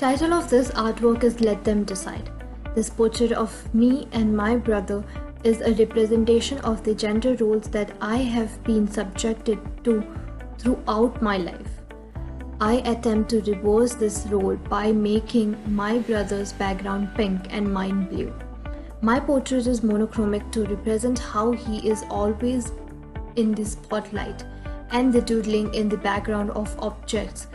Title of this artwork is Let Them Decide. This portrait of me and my brother is a representation of the gender roles that I have been subjected to throughout my life. I attempt to reverse this role by making my brother's background pink and mine blue. My portrait is monochromatic to represent how he is always in the spotlight, and the doodling in the background of objects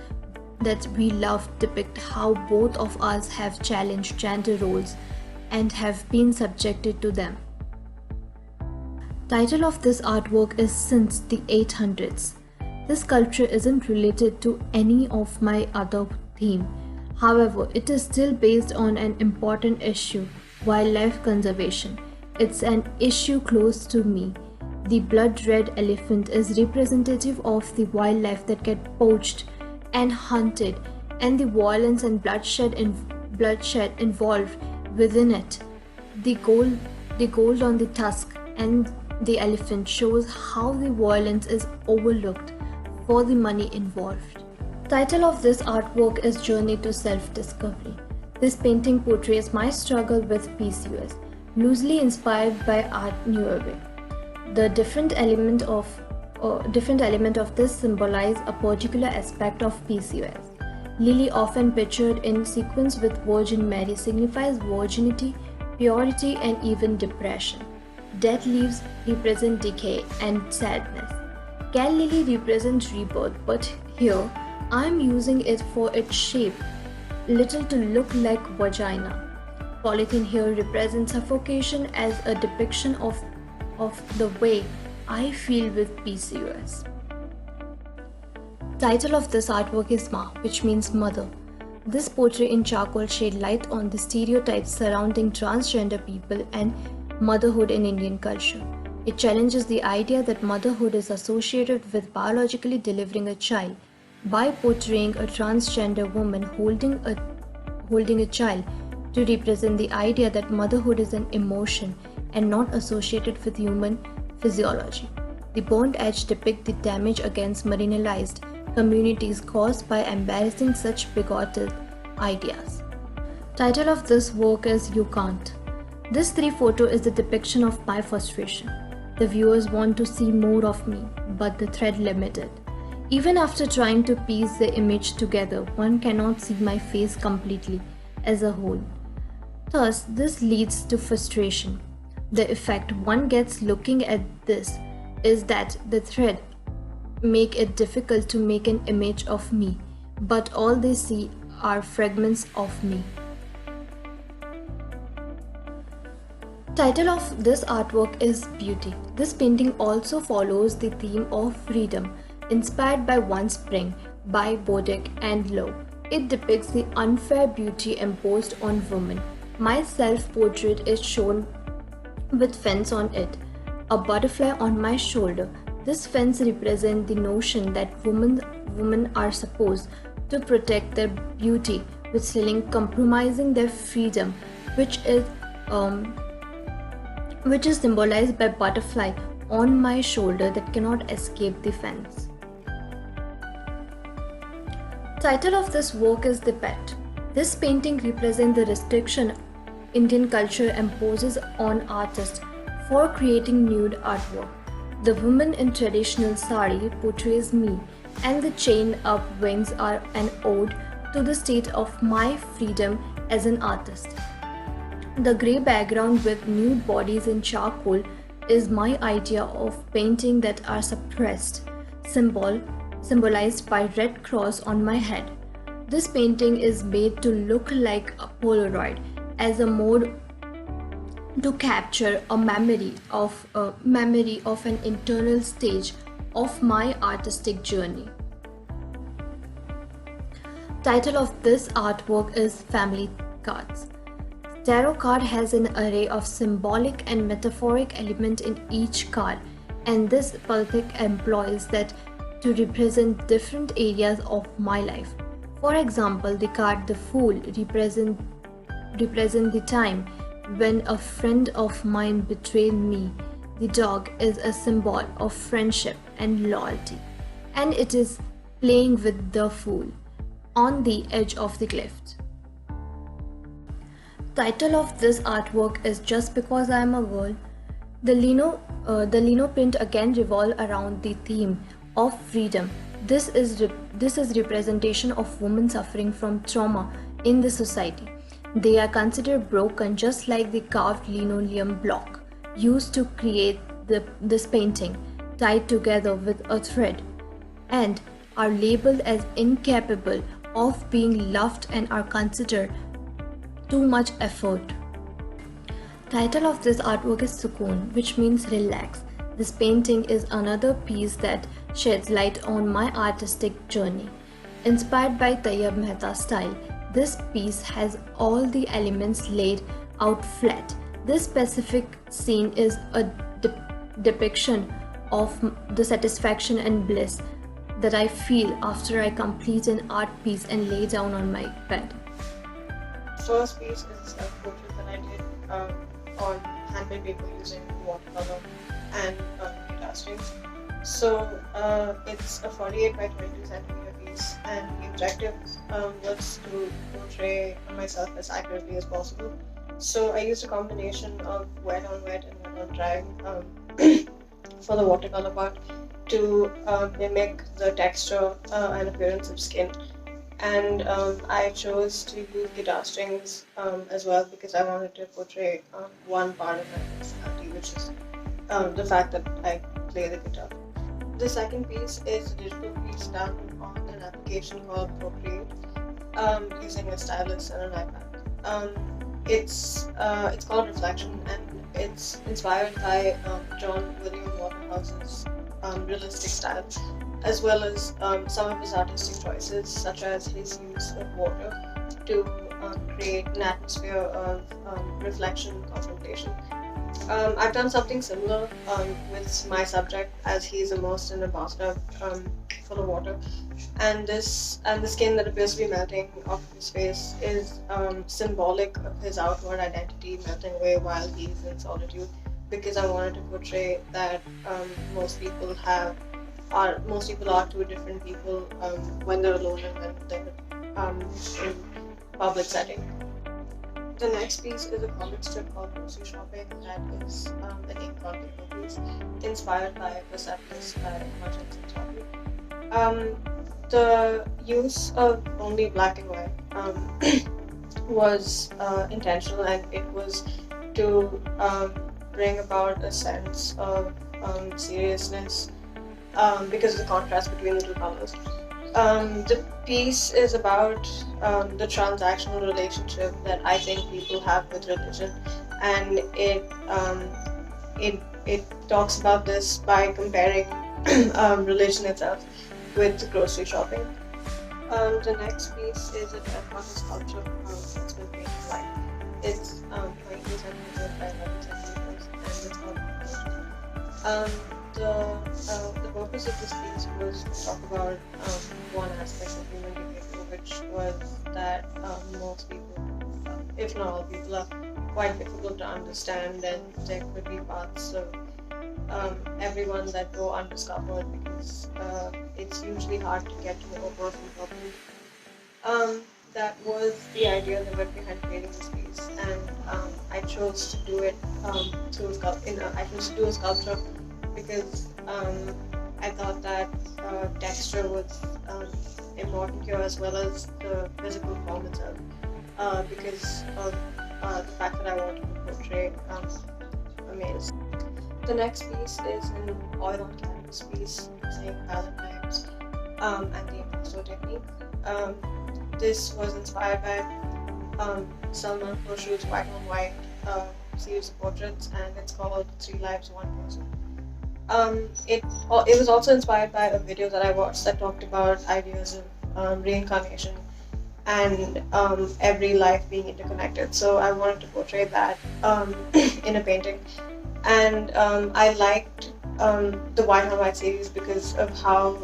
that we love depict how both of us have challenged gender roles and have been subjected to them. Title of this artwork is Since the 800s. This sculpture isn't related to any of my other theme. However, it is still based on an important issue, wildlife conservation. It's an issue close to me. The blood red elephant is representative of the wildlife that get poached and hunted, and the violence and bloodshed involved within it. The gold on the tusk and the elephant shows how the violence is overlooked for the money involved. Title of this artwork is Journey to Self-Discovery. This painting portrays my struggle with PCOS, loosely inspired by Art Nouveau. The different element of this symbolize a particular aspect of PCOS. Lily, often pictured in sequence with Virgin Mary, signifies virginity, purity, and even depression. Dead leaves represent decay and sadness. Cal lily represents rebirth, but here I am using it for its shape, little to look like vagina. Polythene here represents suffocation as a depiction of the way I feel with PCOS. Title of this artwork is Ma, which means mother. This portrait in charcoal shed light on the stereotypes surrounding transgender people and motherhood in Indian culture. It challenges the idea that motherhood is associated with biologically delivering a child by portraying a transgender woman holding a child to represent the idea that motherhood is an emotion and not associated with human physiology. The burnt edge depicts the damage against marginalized communities caused by embarrassing such bigoted ideas. Title of this work is You Can't. This 3 photo is the depiction of my frustration. The viewers want to see more of me, but the thread limited. Even after trying to piece the image together, one cannot see my face completely as a whole. Thus, this leads to frustration. The effect one gets looking at this is that the thread make it difficult to make an image of me, but all they see are fragments of me. Title of this artwork is Beauty. This painting also follows the theme of freedom, inspired by One Spring by Bodek and Lowe. It depicts the unfair beauty imposed on women. My self-portrait is shown with fence on it, a butterfly on my shoulder. This fence represents the notion that women are supposed to protect their beauty with still compromising their freedom, which is symbolized by butterfly on my shoulder that cannot escape the fence. Title of this work is The Pet. This painting represents the restriction Indian culture imposes on artists for creating nude artwork. The woman in traditional sari portrays me, and the chained up wings are an ode to the state of my freedom as an artist. The grey background with nude bodies in charcoal is my idea of painting that are suppressed, symbolized by red cross on my head. This painting is made to look like a Polaroid as a mode to capture a memory of an internal stage of my artistic journey. Title of this artwork is Family Cards. Tarot card has an array of symbolic and metaphoric elements in each card, and this poetic employs that to represent different areas of my life. For example, the card The Fool represent the time when a friend of mine betrayed me. The dog is a symbol of friendship and loyalty, and it is playing with the fool on the edge of the cliff. Title of this artwork is Just Because I Am a Girl. The Lino print again revolve around the theme of freedom. This is representation of women suffering from trauma in the society. They are considered broken, just like the carved linoleum block used to create this painting, tied together with a thread, and are labeled as incapable of being loved and are considered too much effort. Title of this artwork is Sukoon, which means relax. This painting is another piece that sheds light on my artistic journey. Inspired by Tayyab Mehta's style, this piece has all the elements laid out flat. This specific scene is a depiction of the satisfaction and bliss that I feel after I complete an art piece and lay down on my bed. First piece is a self-portrait that I did on handmade paper using watercolor and guitar strings. So it's a 48 by 22 centimeter piece, and the objective was to portray myself as accurately as possible. So I used a combination of wet on wet and wet on dry for the watercolor part to mimic the texture and appearance of skin. And I chose to use guitar strings as well because I wanted to portray one part of my personality, which is the fact that I play the guitar. The second piece is a digital piece done on an application called Procreate using a stylus and an iPad. It's called Reflection, and it's inspired by John William Waterhouse's realistic style, as well as some of his artistic choices, such as his use of water to create an atmosphere of reflection and contemplation. I've done something similar with my subject, as he's immersed in a bathtub full of water, and the skin that appears to be melting off his face is symbolic of his outward identity melting away while he's in solitude, because I wanted to portray that most people are two different people when they're alone and when they're in public setting. The next piece is a comic strip called Grocery Shopping that is an ink on paper piece inspired by Persepolis by Merchants and Chocolate. The use of only black and white was intentional, and it was to bring about a sense of seriousness because of the contrast between the two colors. The piece is about the transactional relationship that I think people have with religion, and it talks about this by comparing religion itself with grocery shopping. The next piece is a terracotta sculpture that's been painted white. It's 22 centimeters by 11 centimeters, and it's called the purpose of this piece was to talk about one aspect of human behavior, which was that most people, if not all people, are quite difficult to understand, and there could be parts of everyone that go undiscovered because it's usually hard to get to know a person properly. That was the idea that went behind creating this piece, and I chose to do it through I chose to do a sculpture because I thought that texture was important here, as well as the physical form itself, because of the fact that I wanted to portray a maze. The next piece is an oil on canvas piece using palette knives and the impasto technique. This was inspired by Salman Khosrow's White on White series of portraits, and it's called 3 Lives, 1 Person. It was also inspired by a video that I watched that talked about ideas of reincarnation and every life being interconnected. So I wanted to portray that in a painting, and I liked the White on White series because of how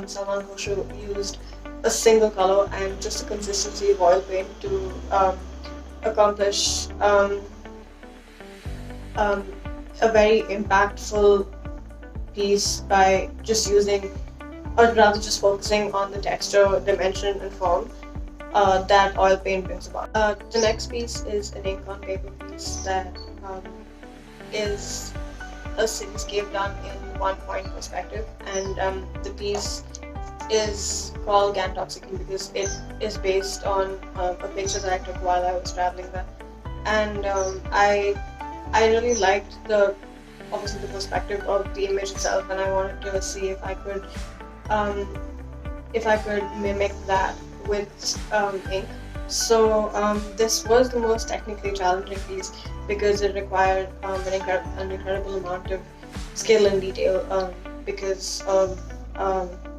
Salman Khosrow used a single color and just the consistency of oil paint to accomplish a very impactful piece by just using, or rather just focusing on the texture, dimension and form. that oil paint brings about. The next piece is an ink on paper piece that is a cityscape done in one point perspective, and the piece is called Gantoxican because it is based on a picture that I took while I was traveling there, and I really liked obviously the perspective of the image itself, and I wanted to see um, if I could mimic that with ink. So this was the most technically challenging piece because it required an incredible amount of skill and detail because of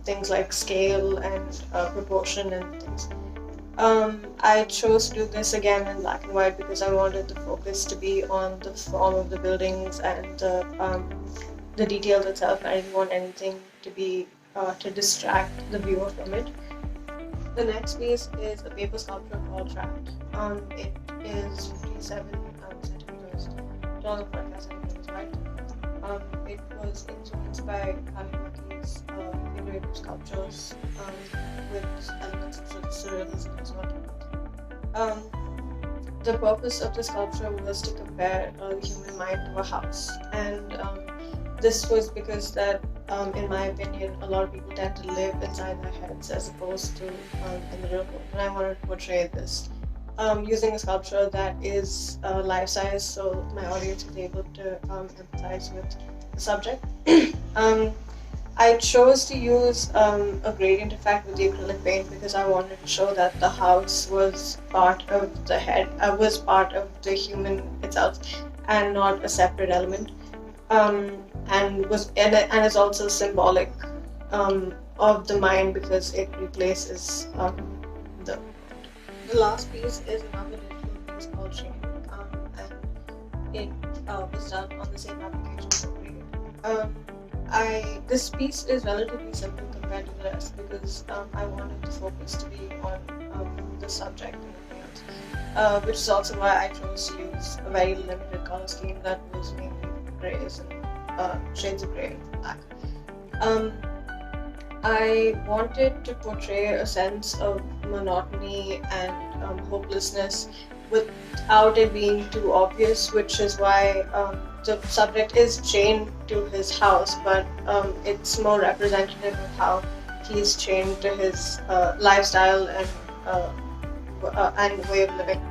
things like scale and proportion and things. I chose to do this again in black and white because I wanted the focus to be on the form of the buildings and the details itself. I didn't want anything to be to distract the viewer from it. The next piece is a paper sculpture called Trapped. It is 57 centimeters tall, 45 centimeters wide. It was influenced by Kalimaki's figurative sculptures with elements of surrealism as well. The purpose of the sculpture was to compare the human mind to a house, and this was because that, in my opinion, a lot of people tend to live inside their heads as opposed to in the real world, and I wanted to portray this using a sculpture that is life-size, so my audience was able to empathize with the subject. I chose to use a gradient effect with the acrylic paint because I wanted to show that the house was part of the head, was part of the human itself, and not a separate element. And is also symbolic of the mind because it replaces the. The last piece is another digital piece called Shade, and it was done on the same application for Gradient. This piece is relatively simple compared to the rest because I wanted the focus to be on the subject and nothing else, which is also why I chose to use a very limited color scheme that was mainly grays and shades of gray and black. I wanted to portray a sense of monotony and hopelessness without it being too obvious, which is why the subject is chained to his house, but it's more representative of how he's chained to his lifestyle and way of living.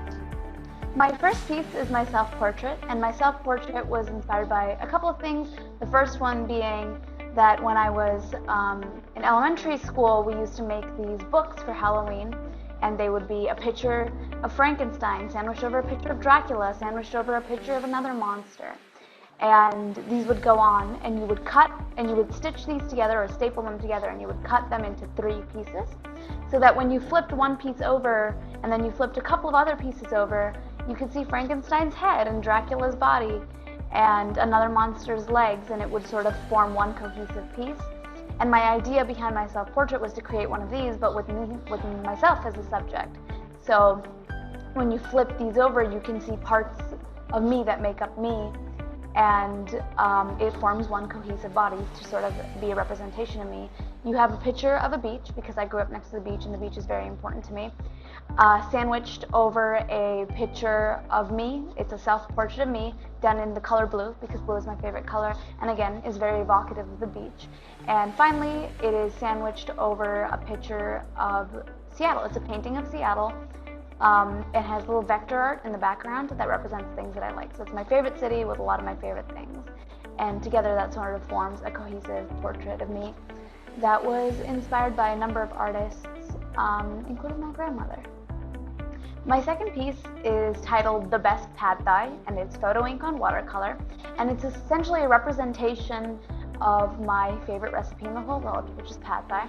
My first piece is my self-portrait, and my self-portrait was inspired by a couple of things. The first one being that when I was in elementary school, we used to make these books for Halloween, and they would be a picture of Frankenstein sandwiched over a picture of Dracula, sandwiched over a picture of another monster. And these would go on, and you would cut and you would stitch these together or staple them together, and you would cut them into 3 pieces, so that when you flipped one piece over and then you flipped a couple of other pieces over, you could see Frankenstein's head and Dracula's body and another monster's legs, and it would sort of form one cohesive piece. And my idea behind my self-portrait was to create one of these, but with myself as a subject. So when you flip these over, you can see parts of me that make up me, and it forms one cohesive body to sort of be a representation of me. You have a picture of a beach, because I grew up next to the beach, and the beach is very important to me, sandwiched over a picture of me. It's a self-portrait of me done in the color blue, because blue is my favorite color, and again is very evocative of the beach. And finally, it is sandwiched over a picture of Seattle. It's a painting of Seattle. It has little vector art in the background that represents things that I like. So it's my favorite city with a lot of my favorite things, and together that sort of forms a cohesive portrait of me that was inspired by a number of artists, including my grandmother. My second piece is titled The Best Pad Thai, and it's photo ink on watercolor, and it's essentially a representation of my favorite recipe in the whole world, which is pad thai.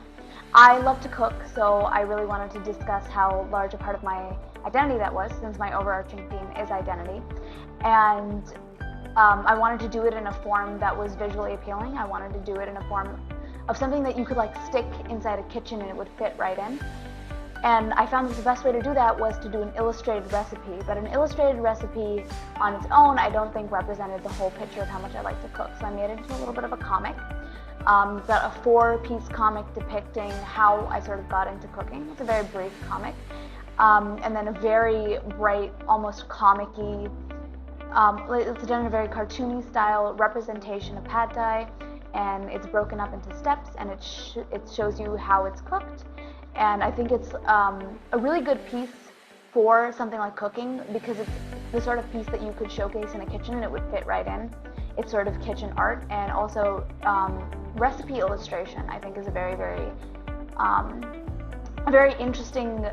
I love to cook, so I really wanted to discuss how large a part of my identity that was, since my overarching theme is identity. And I wanted to do it in a form that was visually appealing. I wanted to do it in a form of something that you could like stick inside a kitchen and it would fit right in. And I found that the best way to do that was to do an illustrated recipe, but an illustrated recipe on its own I don't think represented the whole picture of how much I like to cook. So I made it into a little bit of a comic, but a 4-piece comic depicting how I sort of got into cooking. It's a very brief comic. and then a very bright, almost comic-y, it's done in a very cartoony style representation of pad thai, and it's broken up into steps, and it shows you how it's cooked. And I think it's a really good piece for something like cooking, because it's the sort of piece that you could showcase in a kitchen and it would fit right in. It's sort of kitchen art, and also recipe illustration, I think, is a very, very interesting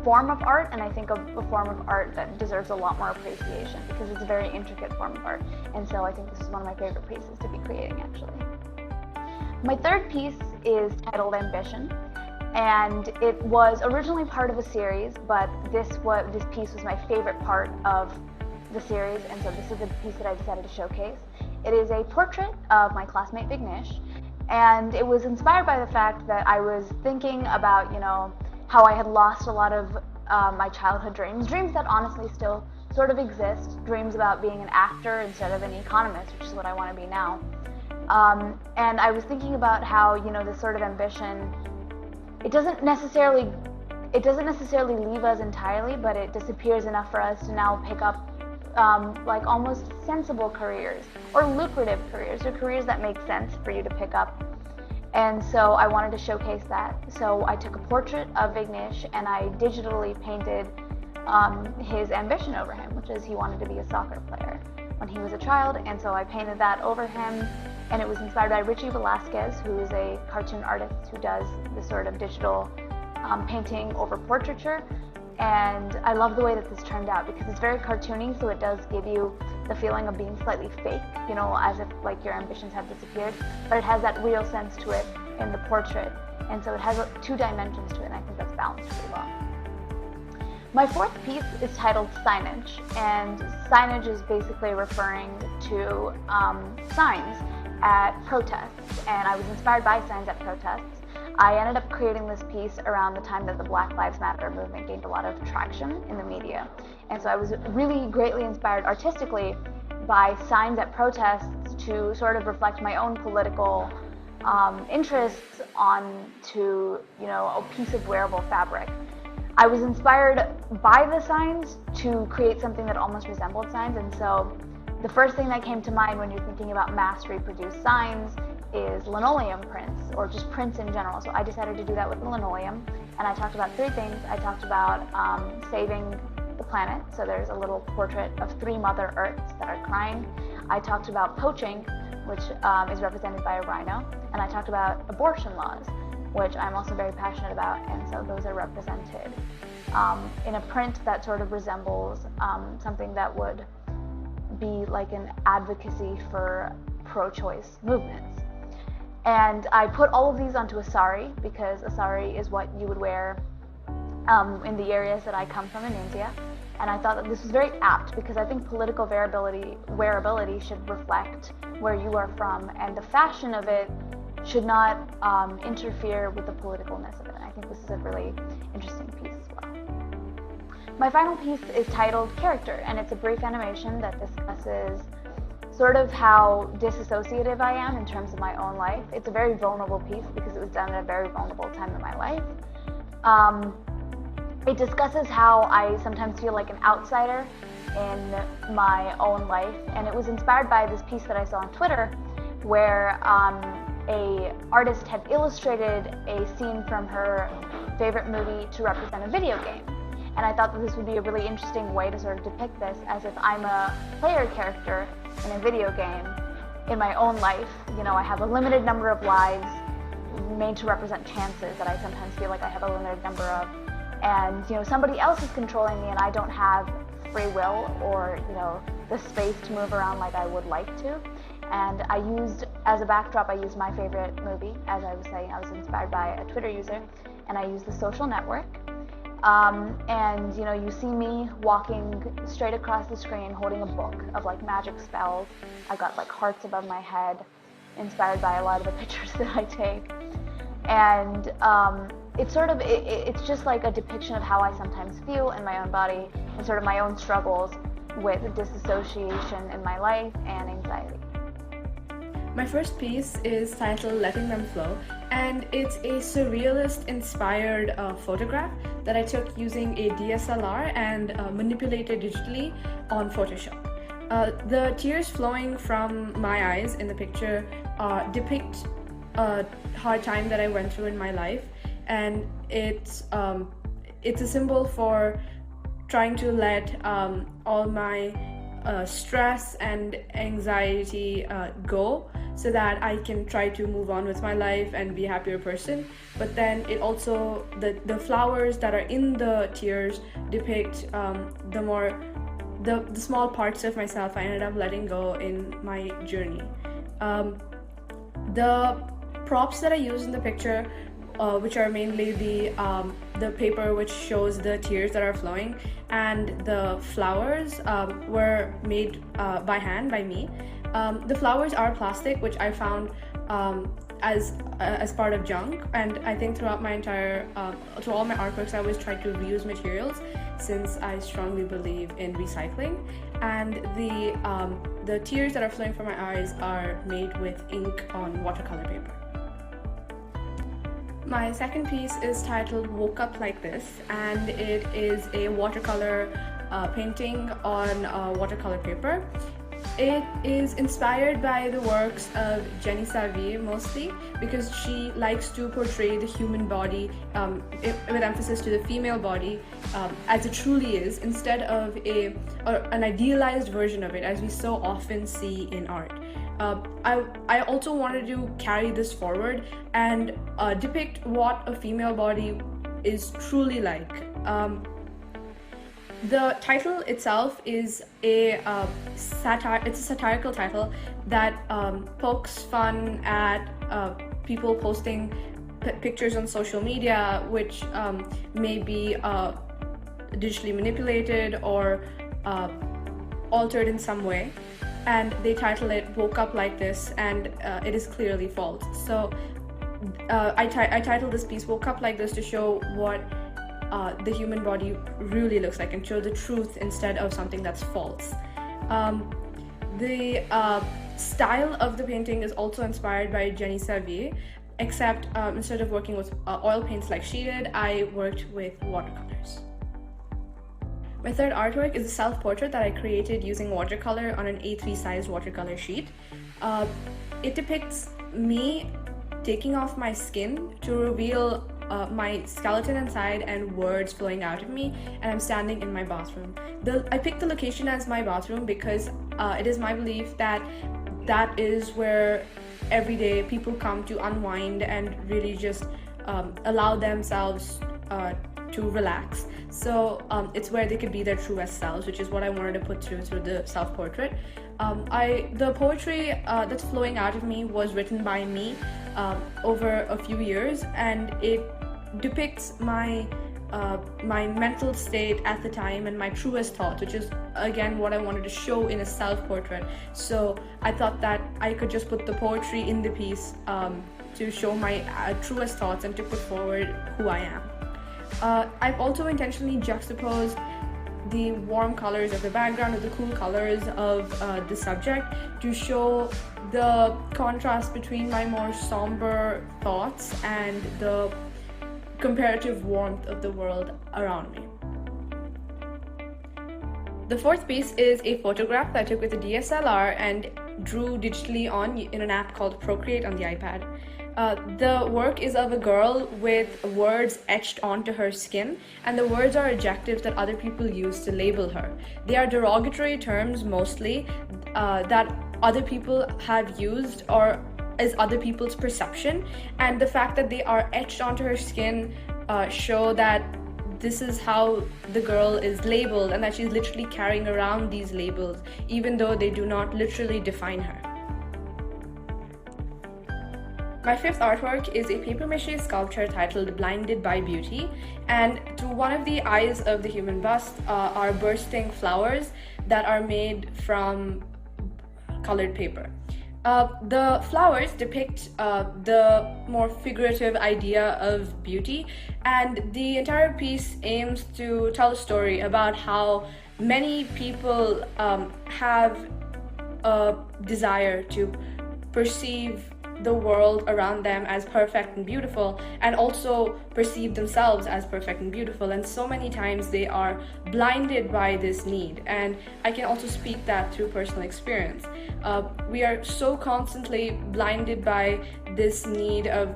form of art, and I think a form of art that deserves a lot more appreciation, because it's a very intricate form of art. And so I think this is one of my favorite pieces to be creating, actually. My third piece is titled Ambition, and it was originally part of a series, but this piece was my favorite part of the series, and so this is the piece that I decided to showcase. It is a portrait of my classmate Vignesh, and it was inspired by the fact that I was thinking about, how I had lost a lot of my childhood dreams that honestly still sort of exist, dreams about being an actor instead of an economist, which is what I want to be now. And I was thinking about how, this sort of ambition, it doesn't necessarily leave us entirely, but it disappears enough for us to now pick up almost sensible careers, or lucrative careers, or careers that make sense for you to pick up. And so I wanted to showcase that. So I took a portrait of Vignesh and I digitally painted his ambition over him, which is he wanted to be a soccer player when he was a child, and so I painted that over him. And it was inspired by Richie Velasquez, who is a cartoon artist who does this sort of digital painting over portraiture. And I love the way that this turned out, because it's very cartoony, so it does give you the feeling of being slightly fake, as if your ambitions have disappeared, but it has that real sense to it in the portrait, and so it has two dimensions to it, and I think that's balanced pretty well. My fourth piece is titled Signage, and signage is basically referring to signs at protests, and I was inspired by signs at protests. I ended up creating this piece around the time that the Black Lives Matter movement gained a lot of traction in the media. And so I was really greatly inspired artistically by signs at protests to sort of reflect my own political interests onto, a piece of wearable fabric. I was inspired by the signs to create something that almost resembled signs, and so the first thing that came to mind when you're thinking about mass reproduced signs is linoleum prints, or just prints in general. So I decided to do that with linoleum, and I talked about three things. I talked about saving the planet, so there's a little portrait of 3 Mother Earths that are crying. I talked about poaching, which is represented by a rhino, and I talked about abortion laws, which I'm also very passionate about, and so those are represented in a print that sort of resembles something that would be like an advocacy for pro-choice movements. And I put all of these onto a sari, because a sari is what you would wear in the areas that I come from in India. And I thought that this was very apt, because I think political wearability should reflect where you are from, and the fashion of it should not interfere with the politicalness of it. And I think this is a really interesting piece as well. My final piece is titled Character, and it's a brief animation that discusses sort of how disassociative I am in terms of my own life. It's a very vulnerable piece because it was done at a very vulnerable time in my life. It discusses how I sometimes feel like an outsider in my own life, and it was inspired by this piece that I saw on Twitter where a artist had illustrated a scene from her favorite movie to represent a video game. And I thought that this would be a really interesting way to sort of depict this as if I'm a player character in a video game in my own life. I have a limited number of lives made to represent chances that I sometimes feel like I have a limited number of. And, somebody else is controlling me, and I don't have free will or, the space to move around like I would like to. And I used, as a backdrop, I used my favorite movie. As I was saying, I was inspired by a Twitter user, and I used The Social Network. And you see me walking straight across the screen holding a book of magic spells. I got hearts above my head, inspired by a lot of the pictures that I take. And it's just like a depiction of how I sometimes feel in my own body, and sort of my own struggles with disassociation in my life and anxiety. My first piece is titled Letting Them Flow, and it's a surrealist-inspired photograph that I took using a DSLR and manipulated digitally on Photoshop. The tears flowing from my eyes in the picture depict a hard time that I went through in my life, and it's a symbol for trying to let all my stress and anxiety go, so that I can try to move on with my life and be a happier person. But then it also, the flowers that are in the tears depict the small parts of myself I ended up letting go in my journey. The props that I use in the picture, which are mainly the paper which shows the tears that are flowing, and the flowers were made by hand by me. The flowers are plastic, which I found as part of junk, and I think throughout my through all my artworks I always try to reuse materials, since I strongly believe in recycling. And the tears that are flowing from my eyes are made with ink on watercolor paper. My second piece is titled Woke Up Like This, and it is a watercolor painting on watercolor paper. It is inspired by the works of Jenny Savier mostly, because she likes to portray the human body, with emphasis to the female body, as it truly is, instead of an idealized version of it, as we so often see in art. I also wanted to carry this forward and depict what a female body is truly like. The title itself is it's a satirical title that pokes fun at people posting pictures on social media which may be digitally manipulated or altered in some way, and they title it Woke Up Like This, and it is clearly false. So I titled this piece Woke Up Like This to show what the human body really looks like, and show the truth instead of something that's false. The style of the painting is also inspired by Jenny Savier, except instead of working with oil paints like she did, I worked with watercolors. My third artwork is a self-portrait that I created using watercolor on an A3 size watercolor sheet. It depicts me taking off my skin to reveal my skeleton inside and words flowing out of me, and I'm standing in my bathroom. I picked the location as my bathroom because it is my belief that that is where every day people come to unwind and really just allow themselves to relax. So it's where they could be their truest selves, which is what I wanted to put through the self-portrait. The poetry that's flowing out of me was written by me over a few years, and it depicts my mental state at the time and my truest thoughts, which is again what I wanted to show in a self-portrait. So I thought that I could just put the poetry in the piece to show my truest thoughts and to put forward who I am. I've also intentionally juxtaposed the warm colors of the background with the cool colors of the subject to show the contrast between my more somber thoughts and the comparative warmth of the world around me. The fourth piece is a photograph that I took with a DSLR and drew digitally in an app called Procreate on the iPad. The work is of a girl with words etched onto her skin, and the words are adjectives that other people use to label her. They are derogatory terms mostly that other people have used or is other people's perception, and the fact that they are etched onto her skin show that this is how the girl is labeled, and that she's literally carrying around these labels even though they do not literally define her. My fifth artwork is a papier-mâché sculpture titled Blinded by Beauty, and through one of the eyes of the human bust are bursting flowers that are made from colored paper. The flowers depict the more figurative idea of beauty, and the entire piece aims to tell a story about how many people have a desire to perceive the world around them as perfect and beautiful, and also perceive themselves as perfect and beautiful. And so many times they are blinded by this need. And I can also speak that through personal experience. We are so constantly blinded by this need of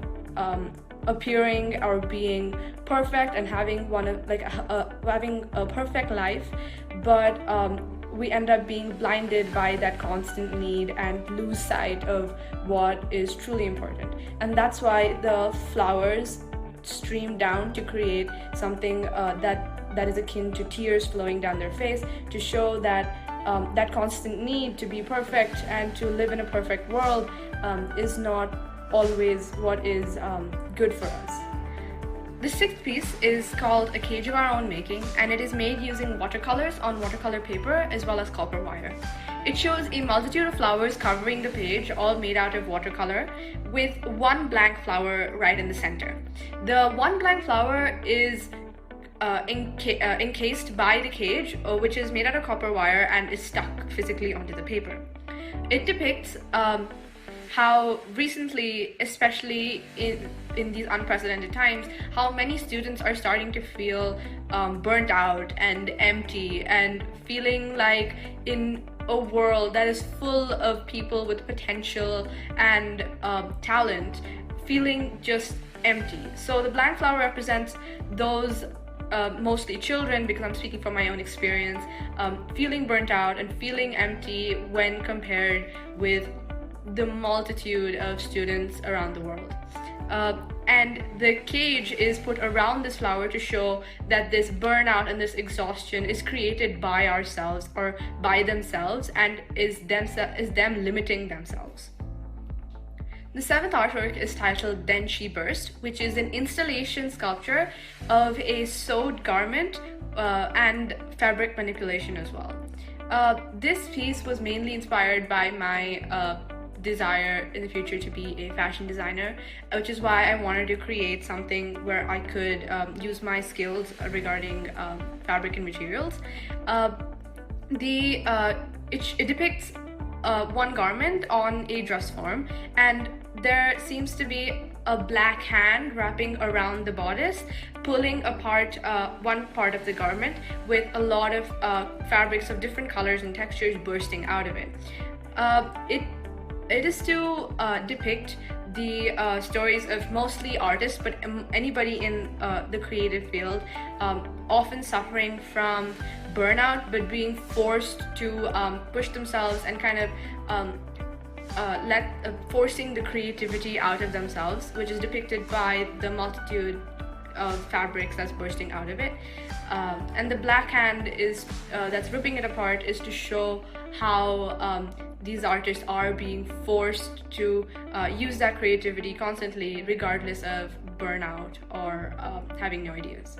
appearing or being perfect and having having a perfect life, but we end up being blinded by that constant need and lose sight of what is truly important. And that's why the flowers stream down to create something that is akin to tears flowing down their face, to show that that constant need to be perfect and to live in a perfect world is not always what is good for us. The sixth piece is called A Cage of Our Own Making, and it is made using watercolors on watercolor paper as well as copper wire. It shows a multitude of flowers covering the page, all made out of watercolor, with one blank flower right in the center. The one blank flower is encased by the cage, which is made out of copper wire and is stuck physically onto the paper. It depicts how recently, especially in these unprecedented times, how many students are starting to feel burnt out and empty, and feeling like in a world that is full of people with potential and talent, feeling just empty. So the blank flower represents those mostly children, because I'm speaking from my own experience, feeling burnt out and feeling empty when compared with the multitude of students around the world. And the cage is put around this flower to show that this burnout and this exhaustion is created by ourselves or by themselves, and is them limiting themselves. The seventh artwork is titled Then She Burst, which is an installation sculpture of a sewed garment and fabric manipulation as well. This piece was mainly inspired by my desire in the future to be a fashion designer, which is why I wanted to create something where I could use my skills regarding fabric and materials. It depicts one garment on a dress form, and there seems to be a black hand wrapping around the bodice, pulling apart one part of the garment, with a lot of fabrics of different colors and textures bursting out of it. It is to depict the stories of mostly artists, but anybody in the creative field, often suffering from burnout, but being forced to push themselves and kind of forcing the creativity out of themselves, which is depicted by the multitude of fabrics that's bursting out of it. And the black hand is that's ripping it apart is to show how these artists are being forced to use that creativity constantly, regardless of burnout or having no ideas.